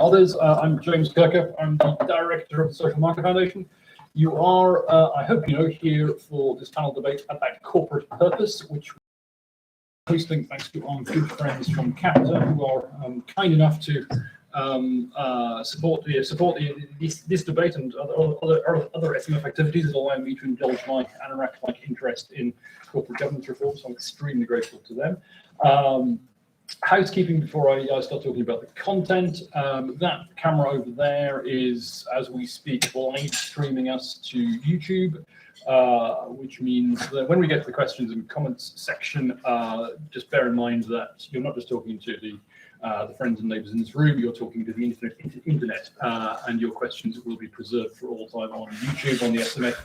Others, I'm James Kirkup. I'm the director of the Social Market Foundation. You are, I hope you know, here for this panel debate about corporate purpose, which we're hosting thanks to our good friends from Capita, who are kind enough to support this debate and other SMF activities that allow me to indulge my anorak-like interest in corporate governance reform. So I'm extremely grateful to them. Housekeeping before I start talking about the content. That camera over there is, as we speak, live streaming us to YouTube, which means that when we get to the questions and comments section, just bear in mind that you're not just talking to the friends and neighbours in this room, you're talking to the internet, and your questions will be preserved for all time on YouTube, on the SMF.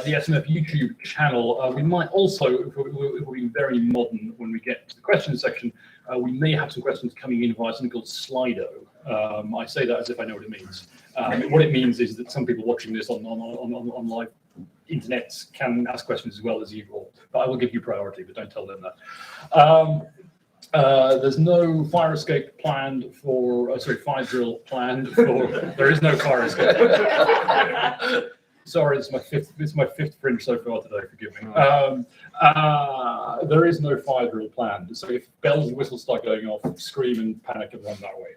The SMF YouTube channel. We might also, if we're being very modern, when we get to the questions section, we may have some questions coming in via something called Slido. I say that as if I know what it means. What it means is that some people watching this on live internet can ask questions as well as you all. But I will give you priority, but don't tell them that. There's no fire escape planned for, fire drill planned for, there is no fire escape. Sorry, it's my fifth fringe so far today, forgive me. There is no fire drill planned, so if bells and whistles start going off, scream and panic and run that way.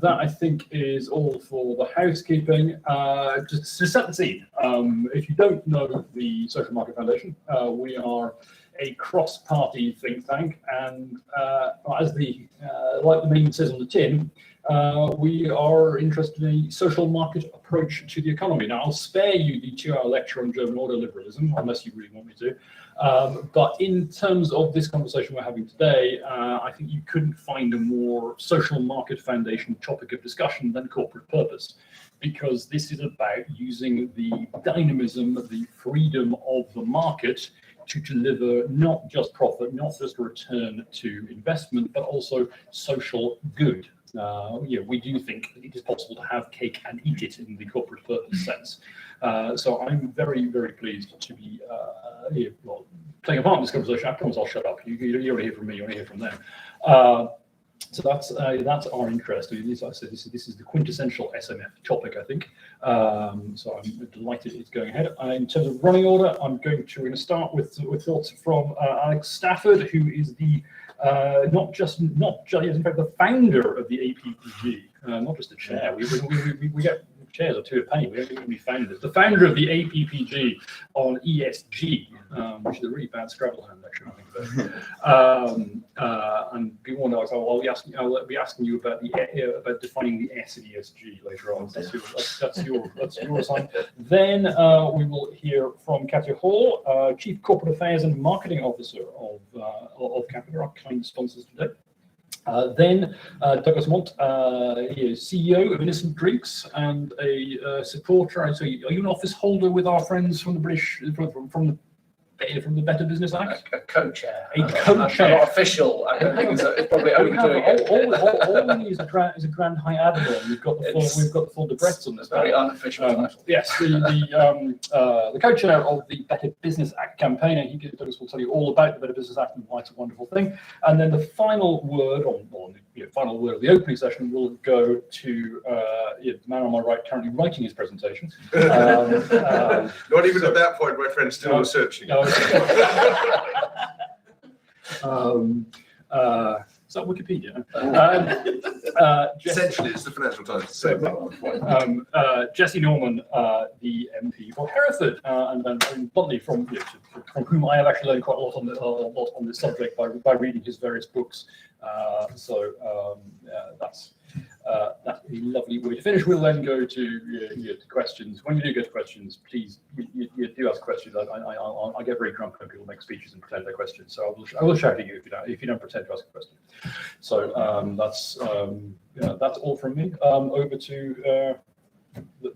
That, I think, is all for the housekeeping. Just to set the scene, if you don't know the Social Market Foundation, we are a cross-party think tank, and as like the name says on the tin, we are interested in a social market approach to the economy. Now, I'll spare you the 2-hour lecture on German ordoliberalism, unless you really want me to. But in terms of this conversation we're having today, I think you couldn't find a more social market foundation topic of discussion than corporate purpose, because this is about using the dynamism, the freedom of the market to deliver not just profit, not just a return to investment, but also social good. We do think that it is possible to have cake and eat it in the corporate purpose sense. So I'm very, very pleased to be here, playing a part in this conversation. I promise I'll shut up. You want to hear from me, you want to hear from them. So that's our interest. I mean, as I said, this is the quintessential SMF topic, I think. So I'm delighted it's going ahead. In terms of running order, we're going to start with thoughts from Alex Stafford, who is the not just in fact the founder of the APPG, not just the chair. We get chairs are two a penny. We don't even be founders. The founder of the APPG on ESG, which is a really bad Scrabble hand, actually. I think about. And be warned, I'll be asking you about defining the S in ESG later on. That's your assignment. Then we will hear from Katja Hall, Chief Corporate Affairs and Marketing Officer of Capita, our kind sponsors today. Then Douglas Lamont, he is CEO of Innocent Drinks and a supporter. Are you an office holder with our friends from the British, from the Better Business Act? A co-chair. A co-chair. Not official. I don't think it's probably only doing it. All we need is a grand high add-on. We've got the full debrets on this. Very unofficial. Yes, the co-chair of the Better Business Act campaign, and Douglas will tell you all about the Better Business Act and why it's a wonderful thing. And then the final word final word of the opening session will go to the man on my right, currently writing his presentation. Not even at that point, my friend's still researching. Is that Wikipedia? Essentially, it's the Financial Times. Jesse Norman, the MP for Hereford, and bluntly from whom I have actually learned quite a lot on this subject by reading his various books. That's a lovely way to finish. We'll then go to questions. When you do get to questions, please you do ask questions. I get very drunk when people make speeches and pretend they're questions. So I will shout at you if you don't pretend to ask a question. So that's all from me. Over to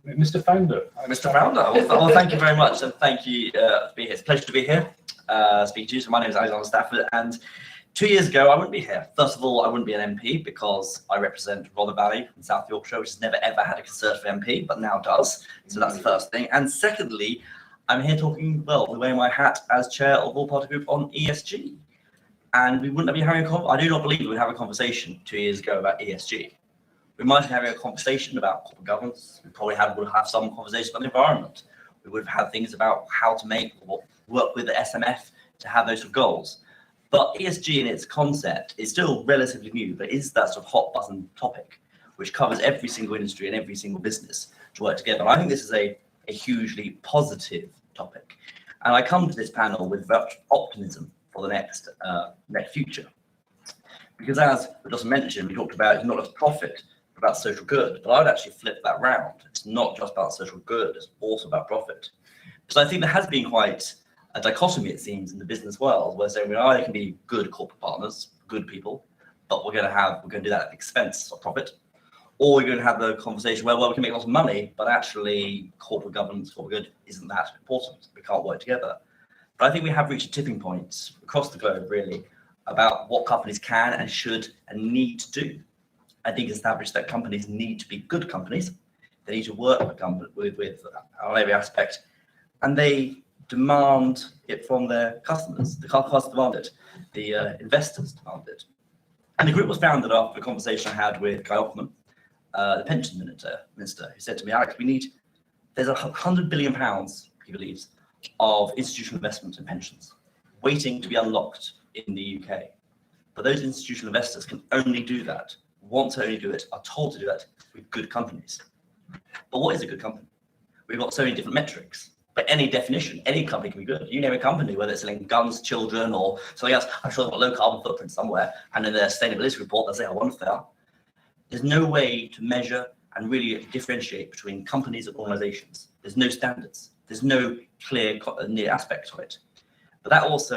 Mr. Founder. Mr. Founder. Well, thank you very much, and thank you for being here. It's a pleasure to be here, speaking to you. So my name is Alexander Stafford, and 2 years ago, I wouldn't be here. First of all, I wouldn't be an MP because I represent Rother Valley in South Yorkshire, which has never ever had a Conservative MP, but now does. So that's the first thing. And secondly, I'm here talking, wearing my hat as chair of All Party Group on ESG. And we wouldn't be having I do not believe we would have a conversation 2 years ago about ESG. We might be having a conversation about corporate governance. We probably would have some conversation about the environment. We would have had things about how to work with the SMF to have those sort of goals. But ESG in its concept is still relatively new, but is that sort of hot button topic, which covers every single industry and every single business to work together. And I think this is a hugely positive topic. And I come to this panel with optimism for the next future. Because as we just mentioned, we talked about it's not just profit, but about social good. But I would actually flip that round. It's not just about social good, it's also about profit. So I think there has been quite a dichotomy, it seems, in the business world, where saying we either can be good corporate partners, good people, but we're going to do that at the expense of profit, or we're going to have the conversation where, well, we can make lots of money, but actually corporate governance, corporate good isn't that important. We can't work together. But I think we have reached a tipping point across the globe, really, about what companies can and should and need to do. I think it's established that companies need to be good companies. They need to work with on every aspect, and they demand it from their customers. The customers demand it. The investors demand it. And the group was founded after a conversation I had with Guy Opperman, the pension minister, who said to me, Alex, there's £100 billion, he believes, of institutional investment in pensions waiting to be unlocked in the UK. But those institutional investors can only do that, want to only do it, are told to do that with good companies. But what is a good company? We've got so many different metrics. By any definition, any company can be good. You name a company, whether it's selling guns, children, or something else, I'm sure they've got low carbon footprint somewhere, and in their sustainability report, they'll say how wonderful they are. There's no way to measure and really differentiate between companies and organizations. There's no standards. There's no clear aspect of it. But that also